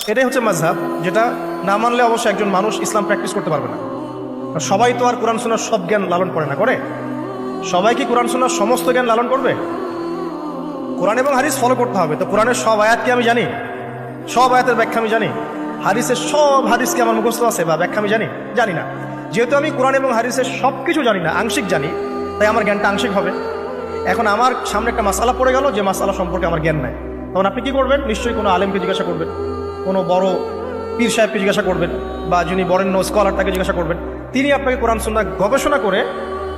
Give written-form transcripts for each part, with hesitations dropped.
এটাই হচ্ছে মাযহাব, যেটা না মানলে অবশ্যই একজন মানুষ ইসলাম প্র্যাকটিস করতে পারবে না। সবাই তো আর কোরআন সুন্নাহর সব জ্ঞান লালন করে না, করে? সবাই কি কোরআন সুন্নাহর সমস্ত জ্ঞান লালন করবে? কোরআন এবং হাদিস ফলো করতে হবে। তো কোরআনের সব আয়াত কি আমি জানি? সব আয়াতের ব্যাখ্যা আমি জানি? হাদিসের সব হাদিস কি আমার মুখস্থ আছে বা ব্যাখ্যা আমি জানি? জানি না। যেহেতু আমি কোরআন এবং হাদিসের সব কিছু জানি না, আংশিক জানি, তাই আমার জ্ঞানটা আংশিক হবে। এখন আমার সামনে একটা মাসালা পড়ে গেল, যে মাসালা সম্পর্কে আমার জ্ঞান নাই, তখন আপনি কি করবেন? নিশ্চয়ই কোনো আলেমকে জিজ্ঞাসা করবেন, কোনো বড় পীর সাহেবকে জিজ্ঞাসা করবেন, বা যিনি বরেণ্য স্কলার তাকে জিজ্ঞাসা করবেন। তিনি আপনাকে কোরআন সুন্নাহ গবেষণা করে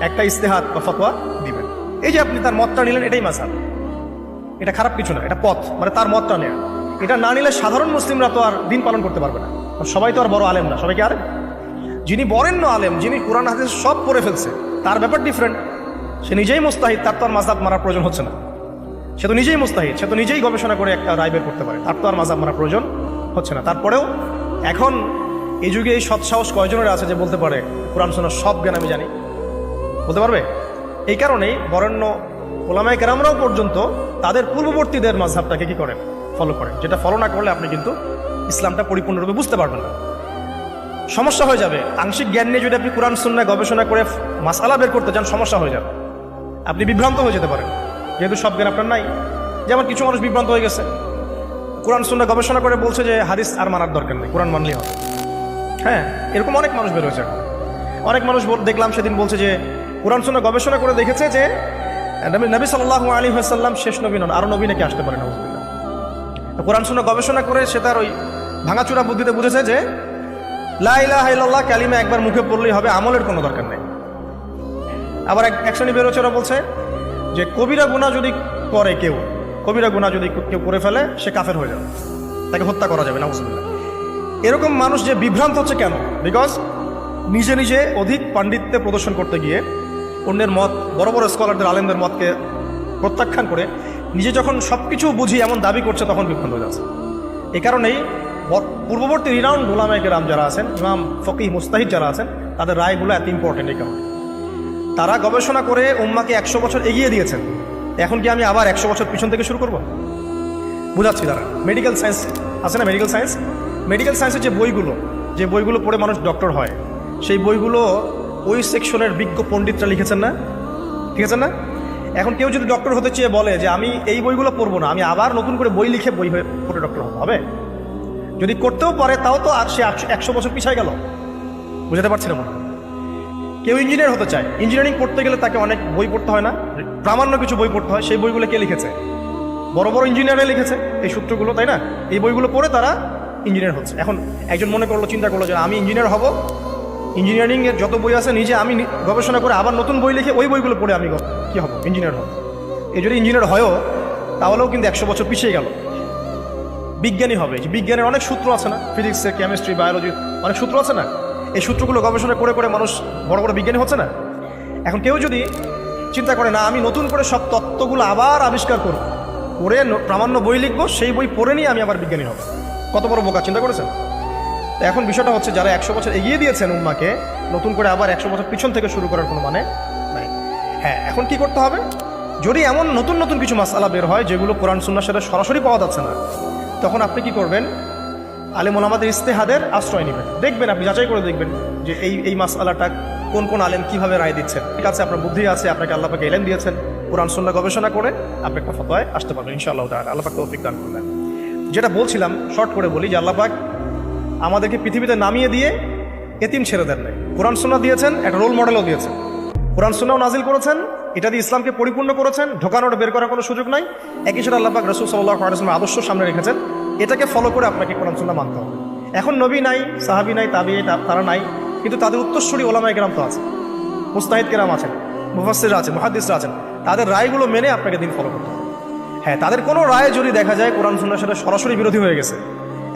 একটা ইস্তেহাদ বা ফতোয়া দিবেন। এই যে আপনি তার মতটা নিলেন, এটাই মাযহাব। এটা খারাপ কিছু না, এটা পথ, মানে তার মতটা নেয়া। এটা না নিলে সাধারণ মুসলিমরা তো আর দিন পালন করতে পারবে না। সবাই তো আর বড় আলেম না, সবাই কি আলেম? যিনি বরেণ্য আলেম, যিনি কোরআন হাদিস সব পড়ে ফেলছে, তার ব্যাপার ডিফারেন্ট। সে নিজেই মুস্তাহিদ, তার তো আর মাযহাব মারার প্রয়োজন হচ্ছে না। সে তো নিজেই মুস্তাহিদ, সে তো নিজেই গবেষণা করে একটা রায় বের করতে পারে, তার তো আর মাযহাব মারার প্রয়োজন হচ্ছে না। তারপরেও এখন এই যুগে এই সৎসাহস কয়জনের আছে যে বলতে পারে কোরআন সুন্নাহর সব জ্ঞান আমি জানি? বলতে পারবে? এই কারণেই বরেণ্য ওলামায়ে কেরামরাও পর্যন্ত তাদের পূর্ববর্তীদের মাযহাবটাকে কি করেন? ফলো করেন। যেটা ফলো না করলে আপনি কিন্তু ইসলামটা পরিপূর্ণরূপে বুঝতে পারবেন না, সমস্যা হয়ে যাবে। আংশিক জ্ঞান নিয়ে যদি আপনি কোরআন সুন্নাহ গবেষণা করে মাসালা বের করতে চান, সমস্যা হয়ে যাবে, আপনি বিভ্রান্ত হয়ে যেতে পারেন, যেহেতু সব জ্ঞান আপনার নাই। যেমন কিছু মানুষ বিভ্রান্ত হয়ে গেছে, কোরআন সুন্নাহ গবেষণা করে বলছে যে হাদিস আর মানার দরকার নেই, কোরআন মানলেই হবে। হ্যাঁ, এরকম অনেক মানুষ বের হয়েছে এখন। অনেক মানুষ দেখলাম সেদিন বলছে যে কোরআন সুন্নাহ গবেষণা করে দেখেছে যে নবী সাল্লাল্লাহু আলাইহি ওয়াসাল্লাম শেষ নবী নন, আরো নবী নাকি আসতে পারে না। কোরআন সুন্নাহ গবেষণা করে সে তার ওই ভাঙাচুরা বুদ্ধিতে বুঝেছে যে লা ইলাহা ইল্লাল্লাহ কালিমা একবার মুখে পড়লেই হবে, আমলের কোনো দরকার নেই। আবার এক শ্রেণী বেরোচ্ছে, ওরা বলছে যে কবিরা গুনাহ যদি করে কেউ, কবিরা গুনাহ যদি কেউ করে ফেলে, সে কাফের হয়ে যাবে, তাকে হত্যা করা যাবে, নাউযুবিল্লাহ। এরকম মানুষ যে বিভ্রান্ত হচ্ছে কেন? বিকজ নিজে নিজে অধিক পাণ্ডিত্য প্রদর্শন করতে গিয়ে অন্যের মত, বড় বড় স্কলারদের আলেমদের মতকে প্রত্যাখ্যান করে নিজে যখন সব কিছু বুঝি এমন দাবি করছে, তখন বিভ্রান্ত হয়ে যাচ্ছে। এই কারণেই পূর্ববর্তী রিনাউন্ড উলামায়ে কেরাম যারা আছেন, ইমাম ফকিহ মুস্তাহিদ যারা আছেন, তাদের রায়গুলো এত ইম্পর্টেন্ট। এই কারণে তারা গবেষণা করে উম্মাকে 100 বছর এগিয়ে দিয়েছেন। এখন কি আমি আবার 100 বছর পিছন থেকে শুরু করব? বুঝাচ্ছি তারা। মেডিকেল সায়েন্স আছে না, মেডিকেল সায়েন্স, মেডিকেল সায়েন্সের যে বইগুলো পড়ে মানুষ ডক্টর হয়, সেই বইগুলো ওই সেকশনের বিজ্ঞ পণ্ডিতরা লিখেছেন না, ঠিক আছে না? এখন কেউ যদি ডক্টর হতে চেয়ে বলে যে আমি এই বইগুলো পড়বো না, আমি আবার নতুন করে বই লিখে বই হয়ে পড়ে ডক্টর হবে, যদি করতেও পারে, তাও তো আর সে 100 বছর পিছায় গেল। বুঝতে পারছি না মনে হয়। কেউ ইঞ্জিনিয়ার হতে চায়, ইঞ্জিনিয়ারিং পড়তে গেলে তাকে অনেক বই পড়তে হয় না, প্রামাণ্য কিছু বই পড়তে হয়। সেই বইগুলো কে লিখেছে? বড় বড় ইঞ্জিনিয়াররা লিখেছে এই সূত্রগুলো, তাই না? এই বইগুলো পড়ে তারা ইঞ্জিনিয়ার হচ্ছে। এখন একজন মনে করলো, চিন্তা করলো যে আমি ইঞ্জিনিয়ার হব, ইঞ্জিনিয়ারিংয়ের যত বই আছে নিজে আমি গবেষণা করে আবার নতুন বই লিখে ওই বইগুলো পড়ে আমি কি হব? ইঞ্জিনিয়ার হব। এই যদি ইঞ্জিনিয়ার হয়ও, তাহলেও কিন্তু 100 বছর পিছিয়ে গেল। বিজ্ঞানী হবে, যে বিজ্ঞানের অনেক সূত্র আছে না, ফিজিক্সের, কেমিস্ট্রি, বায়োলজির অনেক সূত্র আছে না, এই সূত্রগুলো গবেষণা করে করে মানুষ বড় বড় বিজ্ঞানী হচ্ছে না। এখন কেউ যদি চিন্তা করে না আমি নতুন করে সব তত্ত্বগুলো আবার আবিষ্কার করব, করে প্রামাণ্য বই লিখবো, সেই বই পড়ে নিয়ে আমি আবার বিজ্ঞানী হব, কত বড় বোকা, চিন্তা করেছেন? তো এখন বিষয়টা হচ্ছে, যারা 100 বছর এগিয়ে দিয়েছেন উম্মাকে, নতুন করে আবার 100 বছর পিছন থেকে শুরু করার কোনো মানে নাই। হ্যাঁ, এখন কি করতে হবে? যদি এমন নতুন নতুন কিছু মাসআলা বের হয় যেগুলো কোরআন সুন্নাহর সাথে সরাসরি পাওয়া যাচ্ছে না, তখন আপনি কি করবেন? আলেম ওলামাদের ইস্তেহাদের আশ্রয় নেবেন। দেখবেন, আপনি যাচাই করে দেখবেন যে এই মাসআলাটা কোন কোন আলেম কিভাবে রায় দিচ্ছেন। ঠিক আছে, আপনার বুদ্ধি আছে, আপনাকে আল্লাহ পাক ইলম দিয়েছেন, কোরআন সুন্নাহ গবেষণা করে আপনি একটা ফতোয়ায় আসতে পারবেন ইনশাআল্লাহ তাআলা। আল্লাহ পাক তৌফিক দান করবেন। যেটা বলছিলাম, শর্ট করে বলি, যে আল্লাহ পাক আমাদেরকে পৃথিবীতে নামিয়ে দিয়ে এতিম ছেড়ে দেন নাই। কোরআন সুন্নাহ দিয়েছেন, একটা রোল মডেলও দিয়েছেন। কোরআন সুন্নাহ নাজিল করেছেন, এটা দিয়ে ইসলামকে পরিপূর্ণ করেছেন, ঢোকানোটা বের করার কোনো সুযোগ নাই। একই সাথে আল্লাহ পাক রাসূল সাল্লাল্লাহু আলাইহি ওয়াসাল্লামের আদর্শ সামনে রেখেছেন, এটাকে ফলো করে আপনাকে কোরআন সুন্নাহ মানতে হবে। এখন নবী নাই, সাহাবী নাই, তাবিঈ তারা নাই, কিন্তু তাদের উত্তরসূরি ওলামায়ে কেরাম তো আছে, মুস্তাহিদ কেরাম আছেন, মুফাসসিররা আছেন, মুহাদ্দিসরা আছেন। তাদের রায়গুলো মেনে আপনাকে দিন ফলো করতে হবে। হ্যাঁ, তাদের কোনো রায় যদি দেখা যায় কোরআন সুন্নাহর সাথে সরাসরি বিরোধী হয়ে গেছে,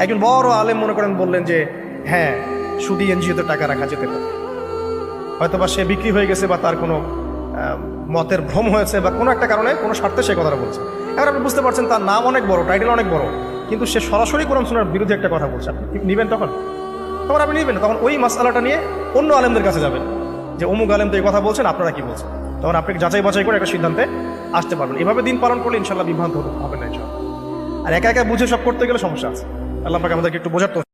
একজন বড় আলেম মনে করেন বললেন যে হ্যাঁ, সুদি এনজিওতে টাকা রাখা যেতে পারে, হয়তোবা সে বিক্রি হয়ে গেছে বা তার কোনো মতের ভ্রম হয়েছে বা কোনো একটা কারণে, কোনো স্বার্থে সে কথাটা বলছে। এবার আপনি বুঝতে পারছেন তার নাম অনেক বড়, টাইটেল অনেক বড়, কিন্তু সে সরাসরি কোরআন সুন্নাহর বিরোধী একটা কথা বলছে। আপনি নিবেন? তখন আপনি নিবেন, তখন ওই মাসআলাটা নিয়ে অন্য আলেমদের কাছে যাবেন যে অমুক আলেম তো এই কথা বলছেন, আপনারা কি বলছেন। তখন আপনি যাচাই বাছাই করে একটা সিদ্ধান্তে আসতে পারবেন। এভাবে দিন পালন করলে ইনশাল্লাহ বিভ্রান্ত হবে না ইনশাল্লাহ। আর একা একা বুঝে সব করতে গেলে সমস্যা আছে। আল্লাহ পাক আমাদেরকে একটু বোঝার তো